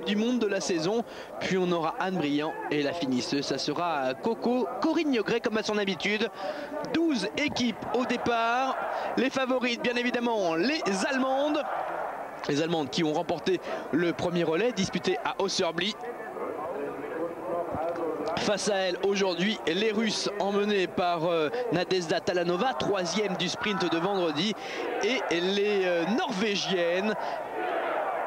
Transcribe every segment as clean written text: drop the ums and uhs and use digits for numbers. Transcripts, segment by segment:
Coupe du Monde de la saison. Puis on aura Anne Briand et la finisseuse, ça sera Coco Corinne-Gray comme à son habitude. 12 équipes au départ. Les favorites, bien évidemment, les Allemandes. Les Allemandes qui ont remporté le premier relais disputé à Osserby. Face à elle aujourd'hui, les Russes emmenés par Nadezhda Talanova, troisième du sprint de vendredi, et les Norvégiennes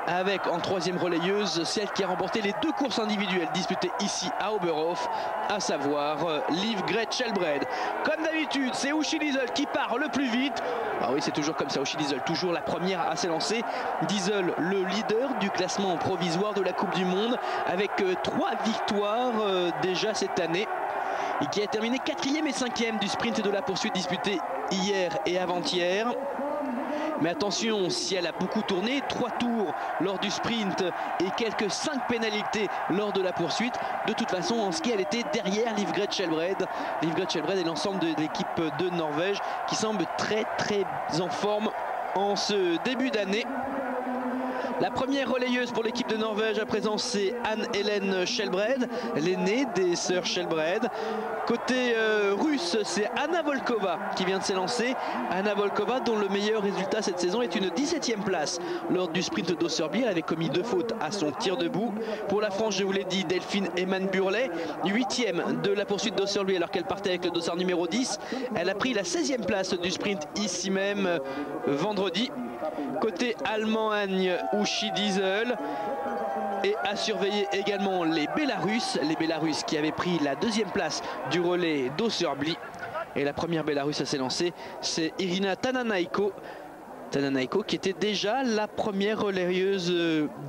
avec en troisième relayeuse celle qui a remporté les 2 courses individuelles disputées ici à Oberhof, à savoir Liv Gret Shelbred. Comme d'habitude, c'est Uschi Diesel qui part le plus vite. Ah oui, c'est toujours comme ça, Uschi Diesel, toujours la première à s'élancer. Diesel, le leader du classement provisoire de la Coupe du Monde, avec 3 victoires déjà cette année. Et qui a terminé 4e et 5e du sprint de la poursuite disputée hier et avant-hier. Mais attention, si elle a beaucoup tourné, 3 tours lors du sprint et quelques 5 pénalités lors de la poursuite, de toute façon en ski elle était derrière Liv Gret Shelbred. Liv Gret Shelbred et l'ensemble de l'équipe de Norvège qui semble très en forme en ce début d'année. La première relayeuse pour l'équipe de Norvège à présent, c'est Anne-Hélène Shelbred, l'aînée des sœurs Shelbred. Côté russe, c'est Anna Volkova qui vient de s'élancer. Anna Volkova dont le meilleur résultat cette saison est une 17e place lors du sprint d'Osserby. Elle avait commis 2 fautes à son tir debout. Pour la France, je vous l'ai dit, Delphine Eman-Burlet, 8e de la poursuite d'Osserby alors qu'elle partait avec le dossard numéro 10. Elle a pris la 16e place du sprint ici même vendredi. Côté Allemagne, Uschi Diesel. Et à surveiller également les Bélarusses qui avaient pris la 2e place du relais d'Osserby. Et la première Bélarusse à s'élancer, c'est Irina Tananaiko. Tananaiko qui était déjà la première relayeuse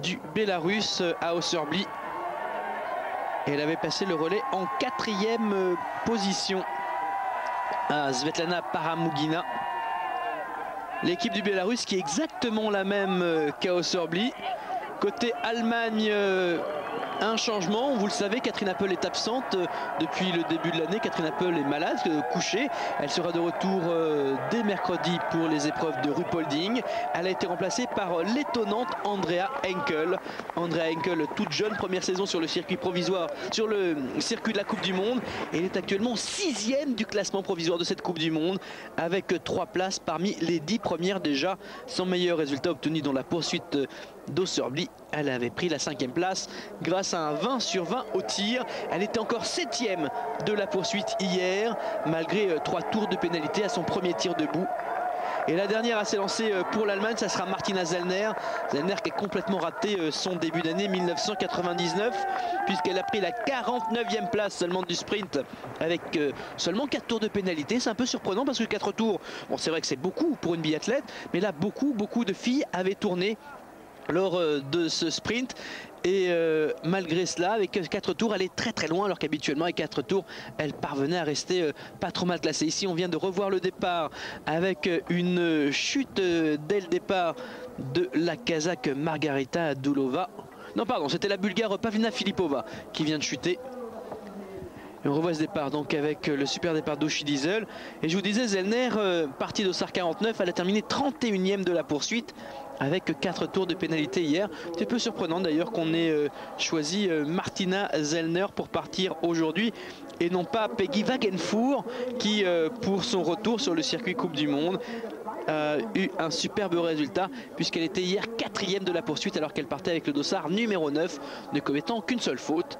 du Bélarus à Osserby. Et elle avait passé le relais en 4e position à Svetlana Paramugina. L'équipe du Bélarus qui est exactement la même qu'à Osserby. Côté Allemagne, un changement. Vous le savez, Catherine Appel est absente depuis le début de l'année. Catherine Appel est malade, couchée. Elle sera de retour dès mercredi pour les épreuves de Ruhpolding. Elle a été remplacée par l'étonnante Andrea Henkel. Andrea Henkel, toute jeune, première saison sur le circuit provisoire, sur le circuit de la Coupe du Monde. Elle est actuellement 6e du classement provisoire de cette Coupe du Monde, avec 3 places parmi les 10 premières déjà. Son meilleur résultat obtenu dans la poursuite d'Osserby, elle avait pris la 5e place grâce à un 20 sur 20 au tir. Elle était encore 7e de la poursuite hier, malgré 3 tours de pénalité à son premier tir debout. Et la dernière à s'élancer pour l'Allemagne, ça sera Martina Zellner. Zellner qui a complètement raté son début d'année 1999, puisqu'elle a pris la 49e place seulement du sprint, avec seulement 4 tours de pénalité. C'est un peu surprenant parce que 4 tours, bon, c'est vrai que c'est beaucoup pour une biathlète, mais là beaucoup de filles avaient tourné lors de ce sprint. Et malgré cela, avec 4 tours, elle est très loin, alors qu'habituellement avec 4 tours, elle parvenait à rester pas trop mal classée. Ici, on vient de revoir le départ avec une chute dès le départ de la Kazakh Margarita Dulova. Non, pardon, c'était la Bulgare Pavlina Filipova qui vient de chuter. Et on revoit ce départ donc avec le super départ d'Uschi Diesel. Et je vous disais, Zellner, partie d'Ossar 49, elle a terminé 31e de la poursuite avec 4 tours de pénalité hier. C'est un peu surprenant d'ailleurs qu'on ait choisi Martina Zellner pour partir aujourd'hui et non pas Peggy Wagenfurt qui, pour son retour sur le circuit Coupe du Monde, a eu un superbe résultat puisqu'elle était hier 4e de la poursuite alors qu'elle partait avec le dossard numéro 9, ne commettant qu'une seule faute.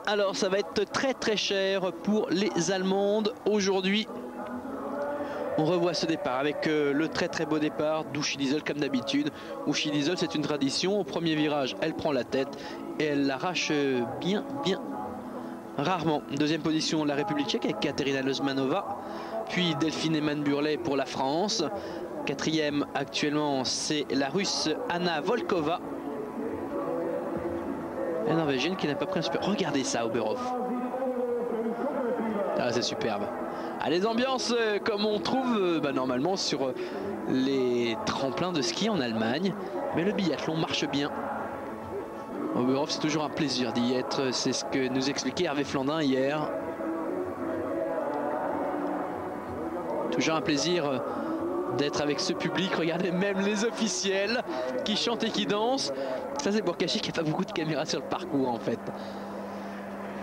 Alors ça va être très cher pour les Allemandes aujourd'hui. On revoit ce départ avec le très beau départ d'Uschi Diesel comme d'habitude. Uschi Diesel, c'est une tradition. Au premier virage, elle prend la tête et elle l'arrache bien rarement. Deuxième position, la République tchèque avec Katerina Lozmanova. Puis Delphine Eman-Burlet pour la France. 4e actuellement, c'est la Russe Anna Volkova. La Norvégienne qui n'a pas pris un super... Regardez ça, Oberhof. Ah, c'est superbe. Ah, les ambiances comme on trouve normalement sur les tremplins de ski en Allemagne. Mais le biathlon marche bien. Oberhof, c'est toujours un plaisir d'y être. C'est ce que nous expliquait Hervé Flandin hier. Toujours un plaisir d'être avec ce public. Regardez même les officiels qui chantent et qui dansent. Ça c'est pour cacher qu'il n'y a pas beaucoup de caméras sur le parcours en fait.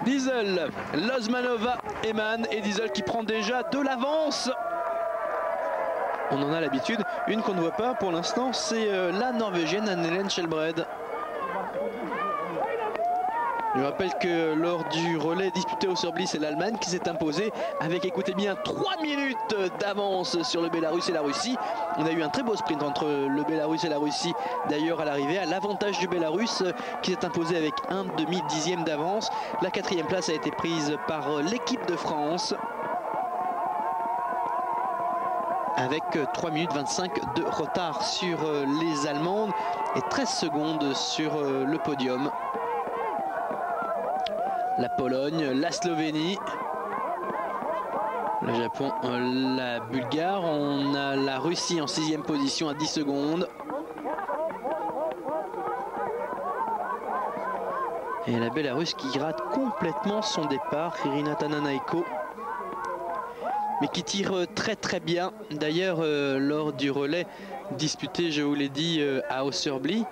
Diesel, Lozmanova, Eman et Diesel qui prend déjà de l'avance. On en a l'habitude. Une qu'on ne voit pas pour l'instant, c'est la Norvégienne Anne-Hélène Skjelbred. Je rappelle que lors du relais disputé au Sorbli, c'est l'Allemagne qui s'est imposée avec, écoutez bien, 3 minutes d'avance sur le Bélarus et la Russie. On a eu un très beau sprint entre le Bélarus et la Russie, d'ailleurs à l'arrivée, à l'avantage du Bélarus qui s'est imposé avec un demi-dixième d'avance. La 4e place a été prise par l'équipe de France avec 3 minutes 25 de retard sur les Allemandes et 13 secondes sur le podium. La Pologne, la Slovénie, le Japon, la Bulgare. On a la Russie en 6e position à 10 secondes. Et la Bélarus qui rate complètement son départ, Irina Tananaiko, mais qui tire très bien. D'ailleurs, lors du relais disputé, je vous l'ai dit, à Ausserbli,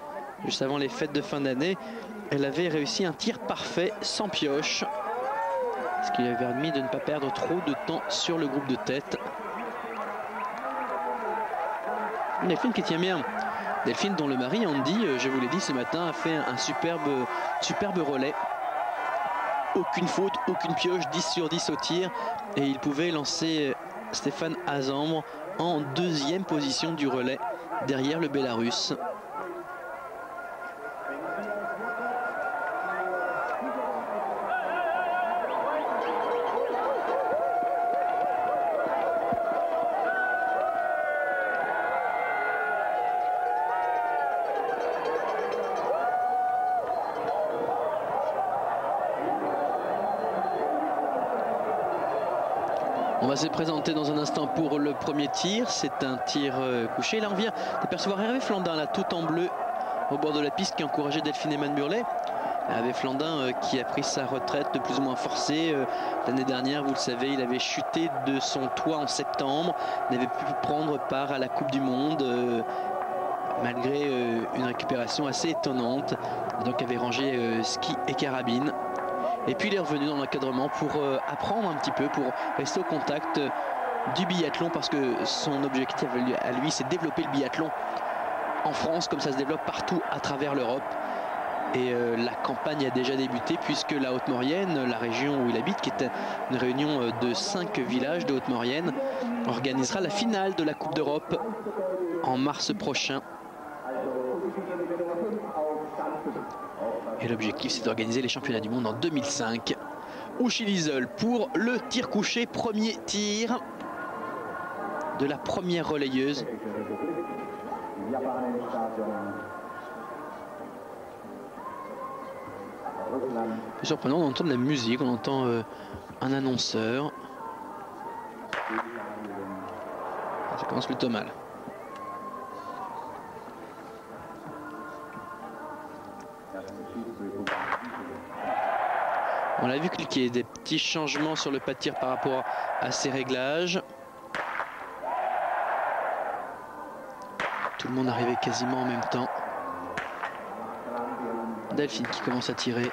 juste avant les fêtes de fin d'année, elle avait réussi un tir parfait sans pioche, ce qui lui avait permis de ne pas perdre trop de temps sur le groupe de tête. Delphine qui tient bien. Delphine dont le mari Andy, je vous l'ai dit ce matin, a fait un superbe relais. Aucune faute, aucune pioche, 10 sur 10 au tir. Et il pouvait lancer Stéphane Azambre en 2e position du relais, derrière le Bélarus. On va se présenter dans un instant pour le premier tir. C'est un tir couché. Là, on vient d'apercevoir Hervé Flandin, là, tout en bleu, au bord de la piste, qui encourageait Delphine Eman-Burlet. Hervé Flandin qui a pris sa retraite de plus ou moins forcée. L'année dernière, vous le savez, il avait chuté de son toit en septembre. Il n'avait pu prendre part à la Coupe du Monde, malgré une récupération assez étonnante. Donc, avait rangé ski et carabine. Et puis il est revenu dans l'encadrement pour apprendre un petit peu, pour rester au contact du biathlon, parce que son objectif à lui, c'est développer le biathlon en France, comme ça se développe partout à travers l'Europe. Et la campagne a déjà débuté, puisque la Haute-Maurienne, la région où il habite, qui est une réunion de 5 villages de Haute-Maurienne, organisera la finale de la Coupe d'Europe en mars prochain. Et l'objectif, c'est d'organiser les championnats du monde en 2005. Uschi Diesel pour le tir couché, premier tir de la première relayeuse. C'est surprenant, on entend de la musique, on entend un annonceur. Ça commence plutôt mal. On a vu qu'il y a des petits changements sur le pas de tir par rapport à ces réglages. Tout le monde arrivait quasiment en même temps. Delphine qui commence à tirer.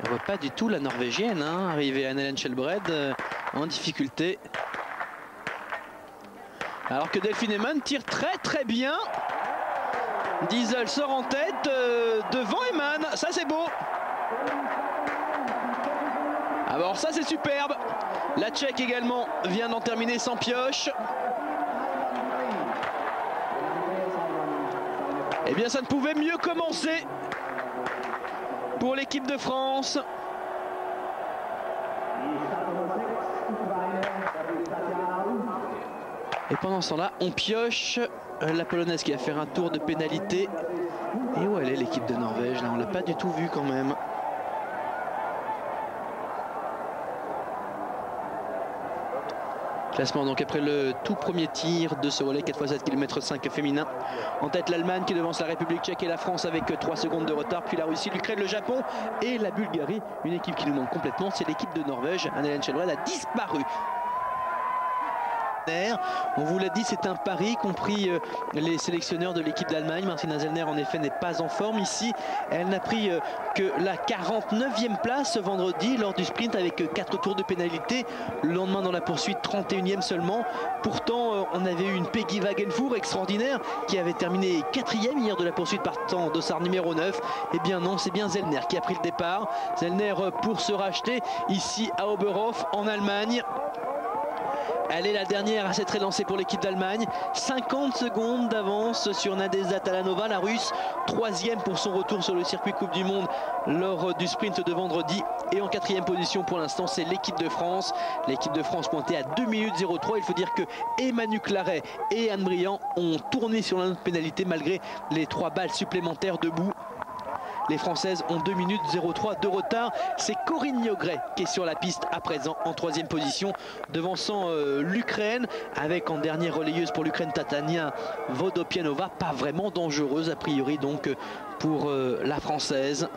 On voit pas du tout la Norvégienne arriver, Anne-Hélène Skjelbred en difficulté. Alors que Delphine Eman tire très bien. Diesel sort en tête devant Eman, ça c'est beau. Alors ça c'est superbe. La Tchèque également vient d'en terminer sans pioche. Eh bien ça ne pouvait mieux commencer pour l'équipe de France. Et pendant ce temps-là, on pioche la Polonaise qui va faire un tour de pénalité. Et où elle est l'équipe de Norvège? Là, on l'a pas du tout vu quand même. Classement donc après le tout premier tir de ce relais 4x7 km 5 féminin. En tête l'Allemagne qui devance la République tchèque et la France avec 3 secondes de retard. Puis la Russie, l'Ukraine, le Japon et la Bulgarie. Une équipe qui nous manque complètement, c'est l'équipe de Norvège. Anne-Hélène Schellbredd a disparu. On vous l'a dit, c'est un pari, compris les sélectionneurs de l'équipe d'Allemagne. Martina Zellner en effet n'est pas en forme ici. Elle n'a pris que la 49e place vendredi lors du sprint avec 4 tours de pénalité. Le lendemain dans la poursuite 31e seulement. Pourtant on avait eu une Peggy Wagenfuhr extraordinaire qui avait terminé 4e hier de la poursuite partant dossard numéro 9. Eh bien non, c'est bien Zellner qui a pris le départ. Zellner pour se racheter ici à Oberhof en Allemagne. Elle est la dernière à s'être élancée pour l'équipe d'Allemagne. 50 secondes d'avance sur Nadezhda Talanova, la Russe. 3e pour son retour sur le circuit Coupe du Monde lors du sprint de vendredi. Et en 4e position pour l'instant, c'est l'équipe de France. L'équipe de France pointée à 2 minutes 03. Il faut dire que Manu Claret et Anne Briand ont tourné sur la note pénalité malgré les 3 balles supplémentaires debout. Les Françaises ont 2 minutes 03 de retard. C'est Corinne Niogret qui est sur la piste à présent en 3e position, devançant l'Ukraine, avec en dernière relayeuse pour l'Ukraine Tatania Vodopianova, pas vraiment dangereuse a priori donc pour la Française.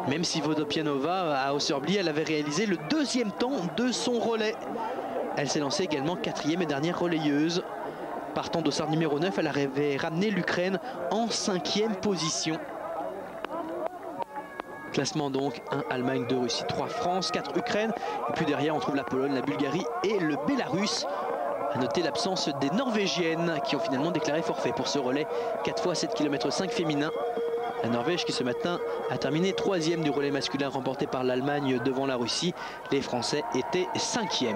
Même si Vodopianova à Osservli, elle avait réalisé le 2e temps de son relais. Elle s'est lancée également 4e et dernière relayeuse. Partant dossard numéro 9, elle avait ramené l'Ukraine en 5e position. Classement donc 1 Allemagne, 2 Russie, 3 France, 4 Ukraine. Et puis derrière on trouve la Pologne, la Bulgarie et le Bélarus. A noter l'absence des Norvégiennes qui ont finalement déclaré forfait pour ce relais 4x7 km 5 féminin. La Norvège qui ce matin a terminé 3e du relais masculin remporté par l'Allemagne devant la Russie. Les Français étaient 5e.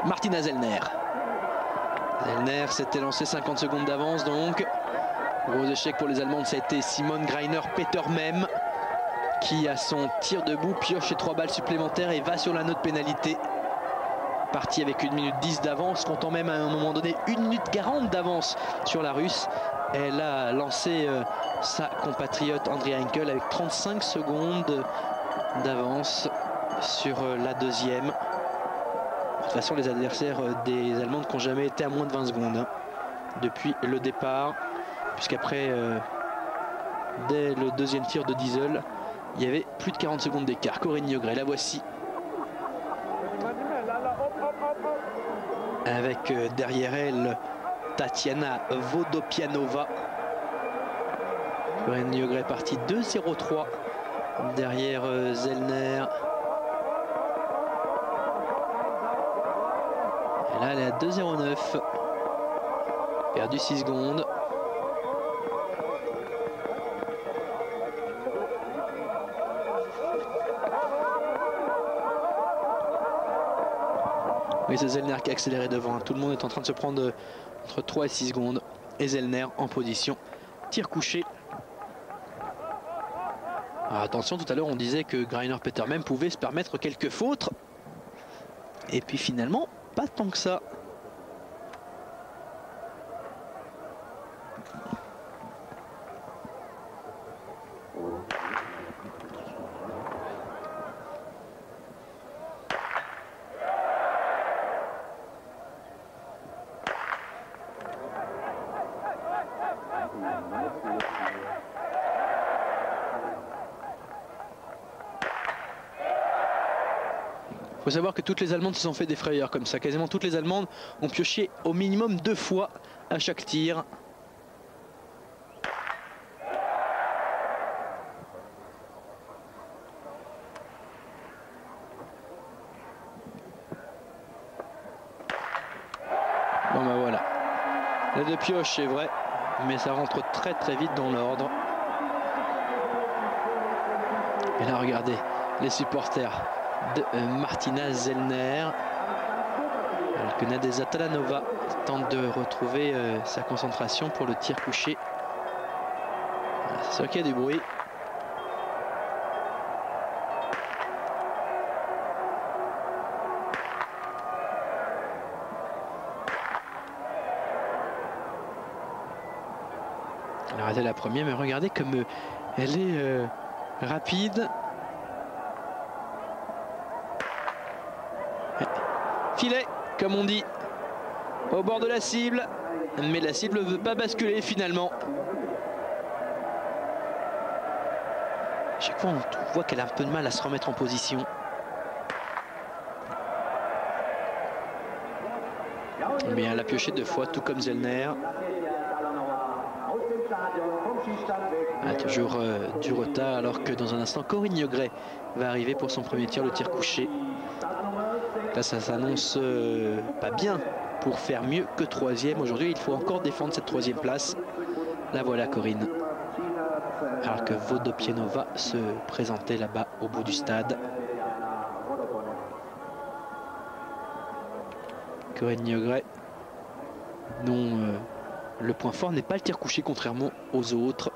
Martina Zellner. Zellner s'était lancé 50 secondes d'avance donc. Gros échec pour les Allemandes, ça a été Simone Greiner-Petermem qui à son tir debout pioche ses 3 balles supplémentaires et va sur la note pénalité. Parti avec 1 minute 10 d'avance, comptant même à un moment donné 1 minute 40 d'avance sur la Russe. Elle a lancé sa compatriote Andrea Henkel avec 35 secondes d'avance sur la deuxième. De toute façon, les adversaires des Allemandes n'ont jamais été à moins de 20 secondes depuis le départ. Puisqu'après, dès le 2e tir de Diesel, il y avait plus de 40 secondes d'écart. Corinne Niogret, la voici. Avec derrière elle, Tatiana Vodopianova. Corinne Niogret partie 2-0-3 derrière Zellner. Et là, elle est à 2-0-9. Perdu 6 secondes. Oui, c'est Zellner qui a accéléré devant. Tout le monde est en train de se prendre entre 3 et 6 secondes. Et Zellner en position tir couché. Alors attention, tout à l'heure on disait que Greiner-Petermem pouvait se permettre quelques fautes. Et puis finalement, pas tant que ça. Il faut savoir que toutes les Allemandes se sont fait des frayeurs comme ça. Quasiment toutes les Allemandes ont pioché au minimum 2 fois à chaque tir. Bon ben voilà. Les 2 pioches c'est vrai, mais ça rentre très très vite dans l'ordre. Et là regardez les supporters de Martina Zellner, alors que Nadezhda Talanova tente de retrouver sa concentration pour le tir couché. C'est sûr qu'il y a du bruit. Elle a raté la première, mais regardez comme elle est rapide. filet, comme on dit, au bord de la cible. Mais la cible ne veut pas basculer finalement. Chaque fois, on voit qu'elle a un peu de mal à se remettre en position. Mais elle a pioché 2 fois, tout comme Zellner. Toujours du retard, alors que dans un instant, Corinne Niogret va arriver pour son premier tir, le tir couché. Là, ça s'annonce pas bien pour faire mieux que 3e. Aujourd'hui, il faut encore défendre cette 3e place. La voilà, Corinne. Alors que Vodopienova se présentait là-bas au bout du stade. Corinne Niogret, dont le point fort n'est pas le tir couché, contrairement aux autres.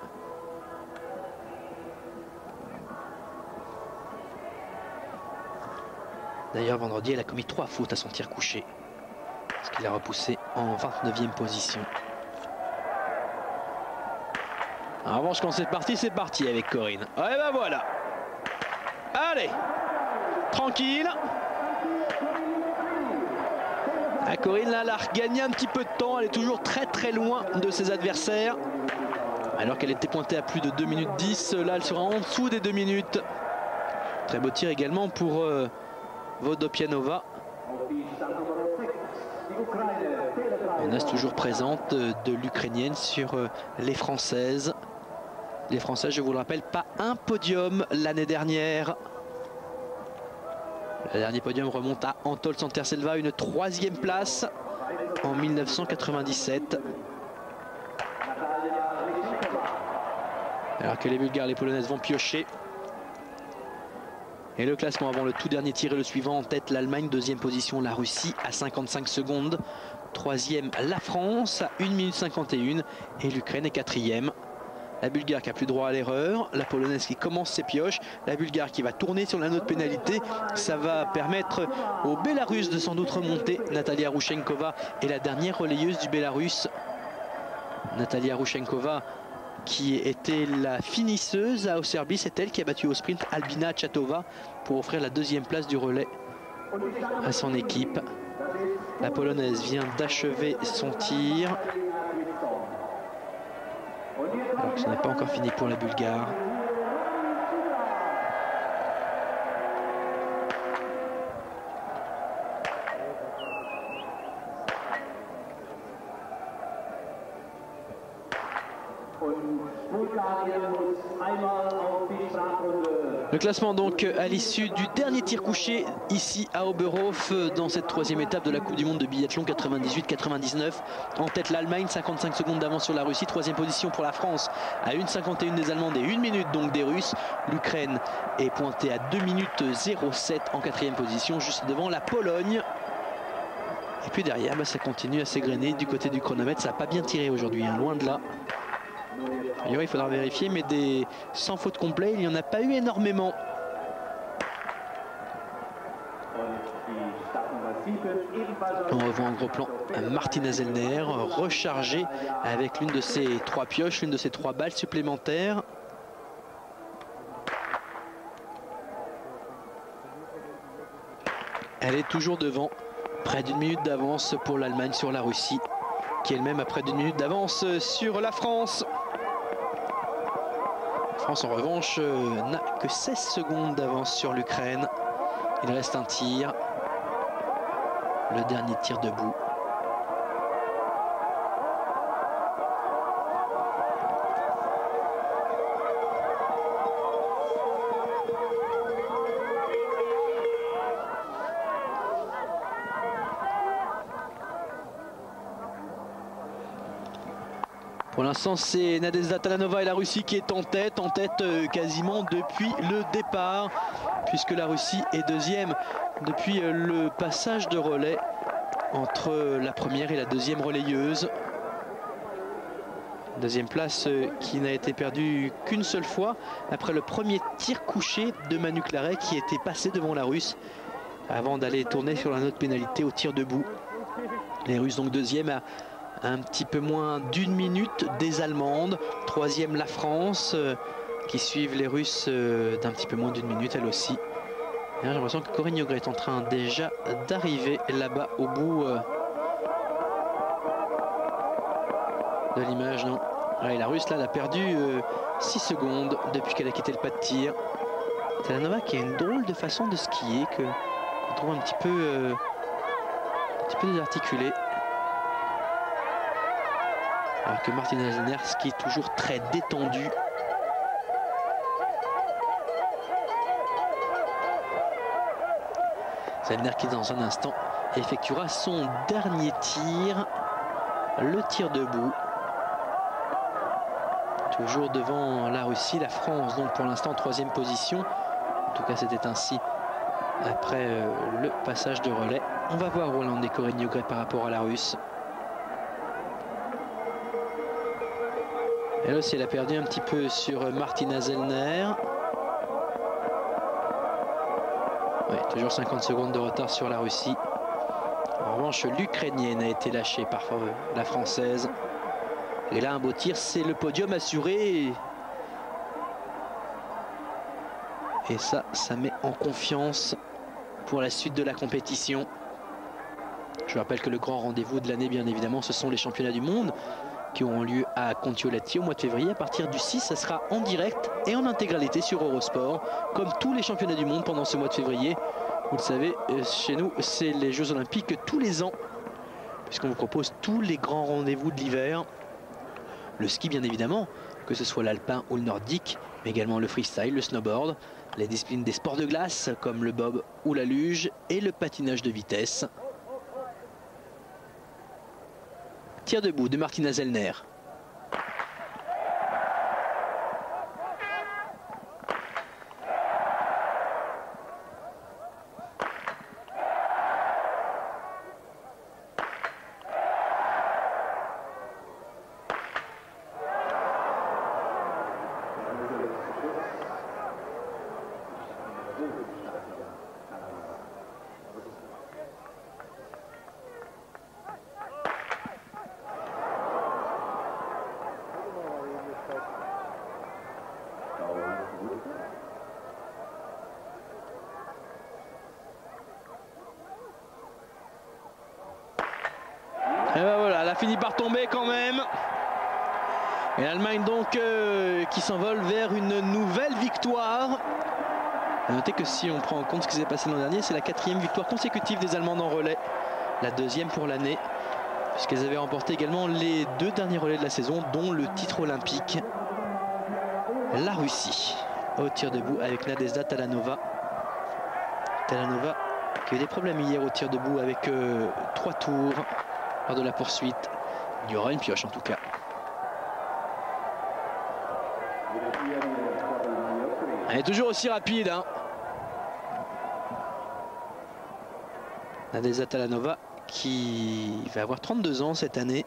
D'ailleurs, vendredi, elle a commis 3 fautes à son tir couché, ce qui l'a repoussé en 29e position. En revanche, quand c'est parti avec Corinne. Et ben voilà. Allez, tranquille. La Corinne, là, elle a regagné un petit peu de temps. Elle est toujours très loin de ses adversaires. Alors qu'elle était pointée à plus de 2 minutes 10. Là, elle sera en dessous des 2 minutes. Très beau tir également pour Vodopienova. Menace toujours présente de l'Ukrainienne sur les Françaises. Les Françaises, je vous le rappelle, pas un podium l'année dernière. Le dernier podium remonte à Anatol Santerselva, une 3e place en 1997. Alors que les Bulgares et les Polonaises vont piocher. Et le classement avant le tout dernier tir est le suivant. En tête, l'Allemagne. 2e position, la Russie à 55 secondes. 3e, la France à 1 minute 51. Et l'Ukraine est 4e. La Bulgare qui a plus droit à l'erreur. La Polonaise qui commence ses pioches. La Bulgare qui va tourner sur la note pénalité. Ça va permettre aux Bélarusses de sans doute remonter. Natalia Rushenkova est la dernière relayeuse du Bélarus. Natalia Rushenkova, qui était la finisseuse à Austerby, c'est elle qui a battu au sprint Albina Chatova pour offrir la 2e place du relais à son équipe. La Polonaise vient d'achever son tir. Alors que ce n'est pas encore fini pour la Bulgare. Le classement donc à l'issue du dernier tir couché ici à Oberhof dans cette 3e étape de la Coupe du Monde de biathlon 98-99. En tête l'Allemagne, 55 secondes d'avance sur la Russie. 3e position pour la France à 1,51 des Allemandes et 1 minute donc des Russes. L'Ukraine est pointée à 2 minutes 07 en 4e position, juste devant la Pologne. Et puis derrière, ça continue à s'égrener du côté du chronomètre. Ça n'a pas bien tiré aujourd'hui, hein, loin de là. D'ailleurs, il faudra vérifier, mais des sans faute complet, il n'y en a pas eu énormément. On revoit en gros plan Martina Zellner rechargée avec l'une de ses 3 pioches, l'une de ses 3 balles supplémentaires. Elle est toujours devant, près d'1 minute d'avance pour l'Allemagne sur la Russie, qui elle-même a près d'1 minute d'avance sur la France. La France, en revanche, n'a que 16 secondes d'avance sur l'Ukraine. Il reste un tir. Le dernier tir debout. Pour l'instant, c'est Nadezhda Talanova et la Russie qui est en tête quasiment depuis le départ, puisque la Russie est 2e depuis le passage de relais entre la première et la 2e relayeuse. 2e place qui n'a été perdue qu'une seule fois, après le premier tir couché de Manu Claret qui était passé devant la Russe avant d'aller tourner sur la note pénalité au tir debout. Les Russes donc 2e à un petit peu moins d'1 minute des Allemandes. 3e la France qui suivent les Russes d'un petit peu moins d'1 minute elle aussi. J'ai l'impression que Corinne Yougret est en train déjà d'arriver là-bas au bout de l'image. Non, ouais, la Russe là, elle a perdu 6 secondes depuis qu'elle a quitté le pas de tir. Talanova qui a une drôle de façon de skier qu'on trouve un petit peu désarticulée. Alors que Martina Zellner skie toujours très détendu. Zellner qui dans un instant effectuera son dernier tir, le tir debout. Toujours devant la Russie, la France donc pour l'instant en 3e position. En tout cas c'était ainsi après le passage de relais. On va voir où l'en est Corinne Yougret par rapport à la Russe. Elle aussi elle a perdu un petit peu sur Martina Zellner. Ouais, toujours 50 secondes de retard sur la Russie. En revanche, l'Ukrainienne a été lâchée par la Française. Et là, un beau tir, c'est le podium assuré. Et ça met en confiance pour la suite de la compétition. Je rappelle que le grand rendez-vous de l'année, bien évidemment, ce sont les championnats du monde qui auront lieu à Kontiolahti au mois de février. À partir du 6, ça sera en direct et en intégralité sur Eurosport, comme tous les championnats du monde pendant ce mois de février. Vous le savez, chez nous, c'est les Jeux Olympiques tous les ans, puisqu'on vous propose tous les grands rendez-vous de l'hiver. Le ski, bien évidemment, que ce soit l'alpin ou le nordique, mais également le freestyle, le snowboard, les disciplines des sports de glace, comme le bob ou la luge, et le patinage de vitesse. Tir debout de Martina Zellner. Et ben voilà, elle a fini par tomber quand même. Et l'Allemagne donc qui s'envole vers une nouvelle victoire. A noter que si on prend en compte ce qui s'est passé l'an dernier, c'est la 4e victoire consécutive des Allemandes en relais. La 2e pour l'année, puisqu'elles avaient remporté également les 2 derniers relais de la saison, dont le titre olympique. La Russie au tir debout avec Nadezhda Talanova. Talanova qui a eu des problèmes hier au tir debout avec 3 tours lors de la poursuite. Il y aura une pioche en tout cas. Elle est toujours aussi rapide, hein. Nadezhda Talanova qui va avoir 32 ans cette année.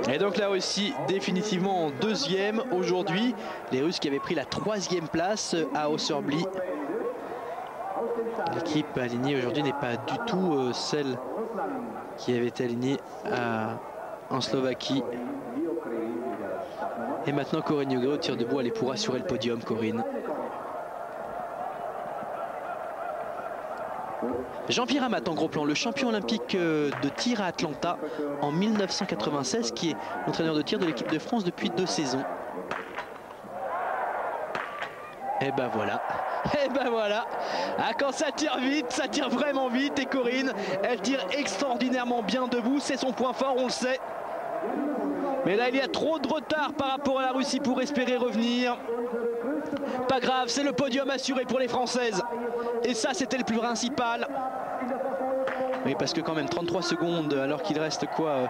Et donc la Russie définitivement en 2e aujourd'hui. Les Russes qui avaient pris la 3e place à Osserby. L'équipe alignée aujourd'hui n'est pas du tout celle qui avait été alignée en Slovaquie. Et maintenant Corinne Yougret au tir debout, elle est pour assurer le podium. Corinne. Jean-Pierre Amat en gros plan, le champion olympique de tir à Atlanta en 1996, qui est l'entraîneur de tir de l'équipe de France depuis 2 saisons. Et ben voilà. Et ben voilà. Ah, quand ça tire vite, ça tire vraiment vite. Et Corinne, elle tire extraordinairement bien debout. C'est son point fort, on le sait. Mais là, il y a trop de retard par rapport à la Russie pour espérer revenir. Pas grave, c'est le podium assuré pour les Françaises. Et ça, c'était le plus principal. Oui, parce que quand même 33 secondes, alors qu'il reste quoi,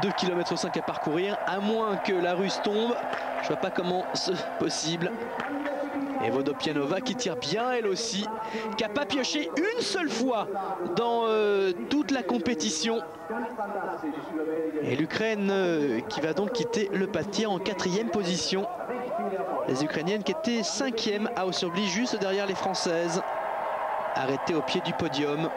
2,5 km à parcourir, à moins que la Russe tombe. Je vois pas comment c'est possible. Et Vodopianova qui tire bien elle aussi, qui n'a pas pioché une seule fois dans toute la compétition. Et l'Ukraine qui va donc quitter le pas de tir en 4e position. Les Ukrainiennes qui étaient 5e à Osserby, juste derrière les Françaises, arrêtées au pied du podium.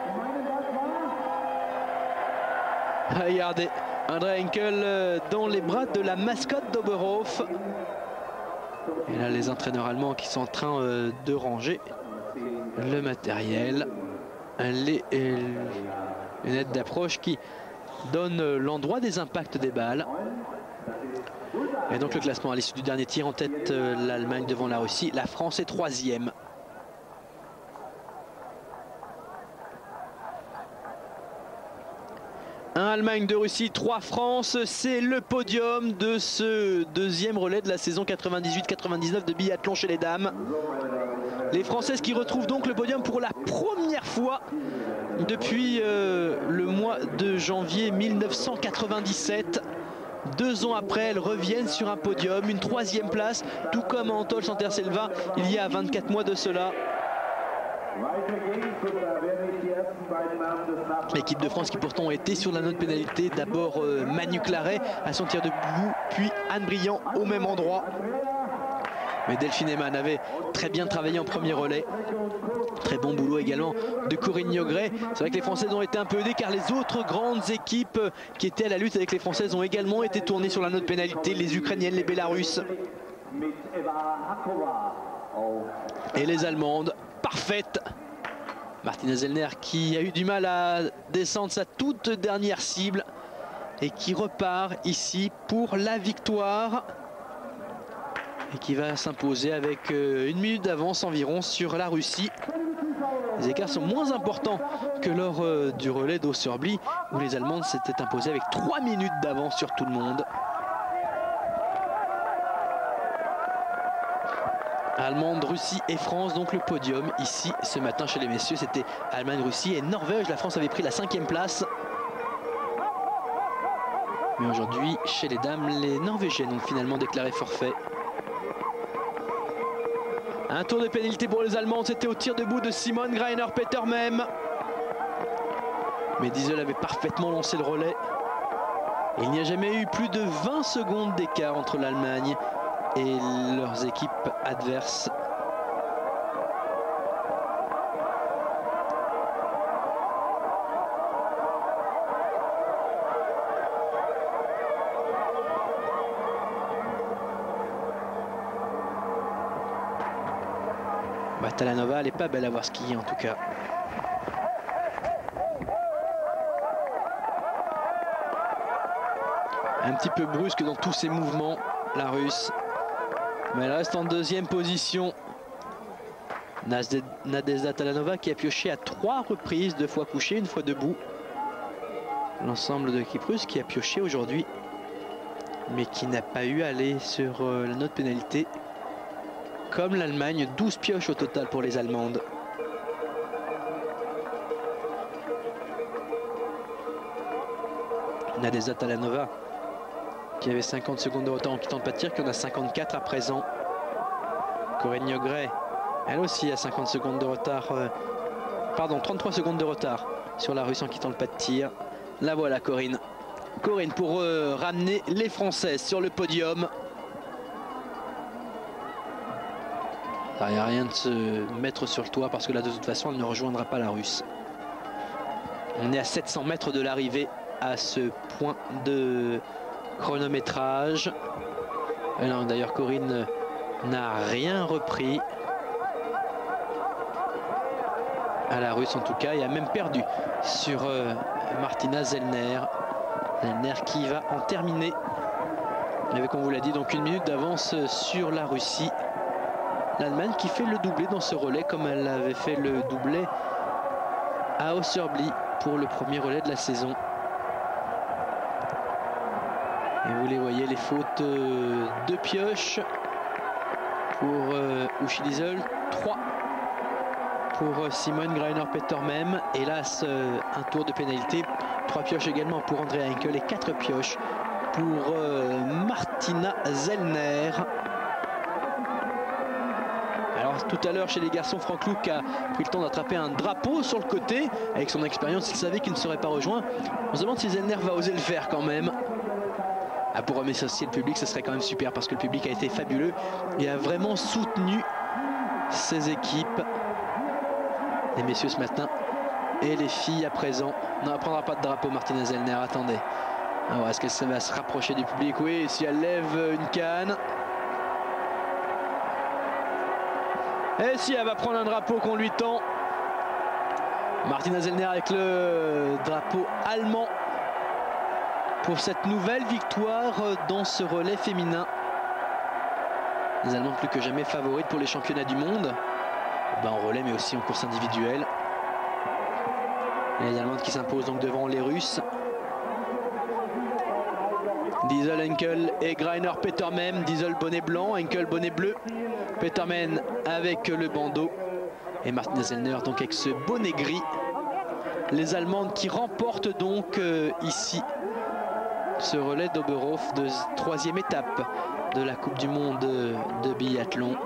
Regardez, André Henkel dans les bras de la mascotte d'Oberhof. Et là, les entraîneurs allemands qui sont en train de ranger le matériel, les lunettes d'approche qui donnent l'endroit des impacts des balles. Et donc le classement à l'issue du dernier tir, en tête l'Allemagne devant la Russie, la France est 3e. Un Allemagne, 2 Russie, 3 France, c'est le podium de ce deuxième relais de la saison 98-99 de biathlon chez les dames. Les Françaises qui retrouvent donc le podium pour la première fois depuis le mois de janvier 1997. 2 ans après, elles reviennent sur un podium, une 3e place, tout comme à Antol Santerselva il y a 24 mois de cela. L'équipe de France qui pourtant était sur la note pénalité, d'abord Manu Claret à son tir de bout, puis Anne Briand au même endroit. Mais Delphine Eman avait très bien travaillé en premier relais. Très bon boulot également de Corinne Niogret. C'est vrai que les Françaises ont été un peu aidées car les autres grandes équipes qui étaient à la lutte avec les Françaises ont également été tournées sur la note pénalité. Les Ukrainiennes, les Bélarusses et les Allemandes. Parfaite. Martina Zellner qui a eu du mal à descendre sa toute dernière cible et qui repart ici pour la victoire. Et qui va s'imposer avec 1 minute d'avance environ sur la Russie. Les écarts sont moins importants que lors du relais d'Osserby où les Allemandes s'étaient imposées avec 3 minutes d'avance sur tout le monde. Allemande, Russie et France, donc le podium ici ce matin chez les messieurs. C'était Allemagne, Russie et Norvège. La France avait pris la 5e place. Mais aujourd'hui, chez les dames, les Norvégiennes ont finalement déclaré forfait. Un tour de pénalité pour les Allemandes, c'était au tir debout de Simone Greiner-Petermem. Mais Diesel avait parfaitement lancé le relais. Et il n'y a jamais eu plus de 20 secondes d'écart entre l'Allemagne et leurs équipes adverses. Talanova, elle n'est pas belle à voir skier en tout cas. Un petit peu brusque dans tous ses mouvements, la Russe. Mais elle reste en 2e position. Nadezhda Talanova qui a pioché à 3 reprises, 2 fois couché, 1 fois debout. L'ensemble de l'équipe russe qui a pioché aujourd'hui, mais qui n'a pas eu à aller sur la note pénalité. Comme l'Allemagne, 12 pioches au total pour les Allemandes. Nadezhda Talanova qui avait 50 secondes de retard en quittant le pas de tir, qui en a 54 à présent. Corinne Niogret, elle aussi a 50 secondes de retard, pardon, 33 secondes de retard sur la Russe en quittant le pas de tir. La voilà Corinne. Corinne pour ramener les Françaises sur le podium. Il n'y a rien de se mettre sur le toit parce que là de toute façon elle ne rejoindra pas la Russe. On est à 700 mètres de l'arrivée à ce point de chronométrage. D'ailleurs Corinne n'a rien repris à la Russe en tout cas, et a même perdu sur Martina Zellner. Zellner qui va en terminer avec, on vous l'a dit, donc 1 minute d'avance sur la Russie. L'Allemagne qui fait le doublé dans ce relais comme elle avait fait le doublé à Osserby pour le premier relais de la saison. Et vous les voyez, les fautes de pioche pour Uschi Diesel, 3 pour Simone Greiner-Petermem. Hélas, un tour de pénalité, 3 pioches également pour Andrea Henkel et 4 pioches pour Martina Zellner. Alors tout à l'heure chez les garçons, Franck Luc a pris le temps d'attraper un drapeau sur le côté. Avec son expérience, il savait qu'il ne serait pas rejoint. On se demande si Zellner va oser le faire quand même. Pour remercier le public, ce serait quand même super parce que le public a été fabuleux et a vraiment soutenu ses équipes. Les messieurs ce matin et les filles à présent. Non, elle ne prendra pas de drapeau, Martina Zellner. Attendez. Est-ce qu'elle va se rapprocher du public? Oui, si elle lève une canne. Et si elle va prendre un drapeau qu'on lui tend. Martina Zellner avec le drapeau allemand pour cette nouvelle victoire dans ce relais féminin. Les Allemandes plus que jamais favorites pour les championnats du monde. En relais mais aussi en course individuelle. Les Allemandes qui s'imposent donc devant les Russes. Diesel, Henkel et Greiner Petermen. Diesel bonnet blanc, Henkel bonnet bleu. Petermen avec le bandeau. Et Martina Zellner donc avec ce bonnet gris. Les Allemandes qui remportent donc ici ce relais d'Oberhof de 3e étape de la Coupe du Monde de biathlon.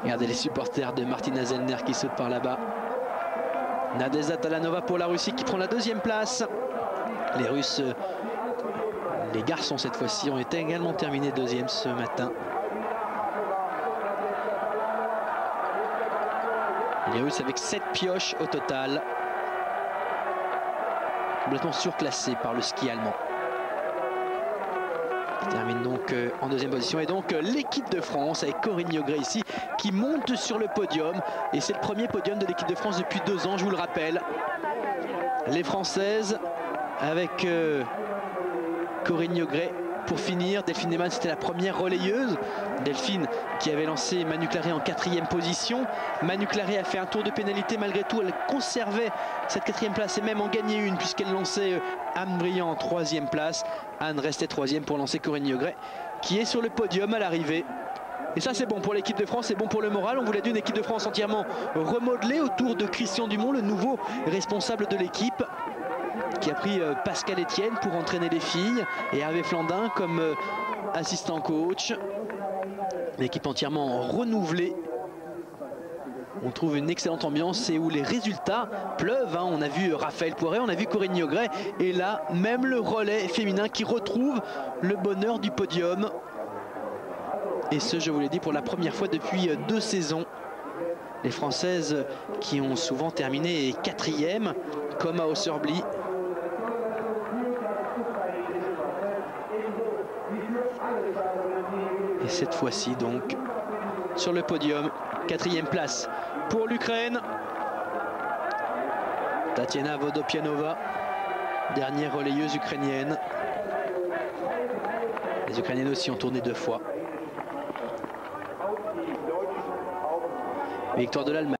Regardez les supporters de Martina Zellner qui sautent par là-bas. Nadezhda Talanova pour la Russie qui prend la 2e place. Les Russes, les garçons cette fois-ci, ont été également terminés 2e ce matin. Les Russes avec 7 pioches au total. Complètement surclassés par le ski allemand. Qui termine donc en 2e position. Et donc l'équipe de France avec Corinne Yogret ici qui monte sur le podium. Et c'est le premier podium de l'équipe de France depuis 2 ans, je vous le rappelle. Les Françaises avec Corinne Yogret pour finir. Delphine Neumann, c'était la première relayeuse. Delphine qui avait lancé Manu Claret en 4e position. Manu Claret a fait un tour de pénalité, malgré tout elle conservait cette 4e place et même en gagnait une puisqu'elle lançait Anne Briand en 3e place. Anne restait 3e pour lancer Corinne Yogret qui est sur le podium à l'arrivée. Et ça c'est bon pour l'équipe de France, c'est bon pour le moral. On vous l'a dit, une équipe de France entièrement remodelée autour de Christian Dumont, le nouveau responsable de l'équipe, qui a pris Pascal Etienne pour entraîner les filles et Hervé Flandin comme assistant coach. L'équipe entièrement renouvelée. On trouve une excellente ambiance et où les résultats pleuvent. On a vu Raphaël Poiré, on a vu Corinne Yogret. Et là, même le relais féminin qui retrouve le bonheur du podium. Et ce, je vous l'ai dit, pour la première fois depuis 2 saisons. Les Françaises qui ont souvent terminé 4e, comme à Ausserbli. Et cette fois-ci donc sur le podium, 4e place pour l'Ukraine. Tatiana Vodopianova, dernière relayeuse ukrainienne. Les Ukrainiennes aussi ont tourné 2 fois. Victoire de l'Allemagne.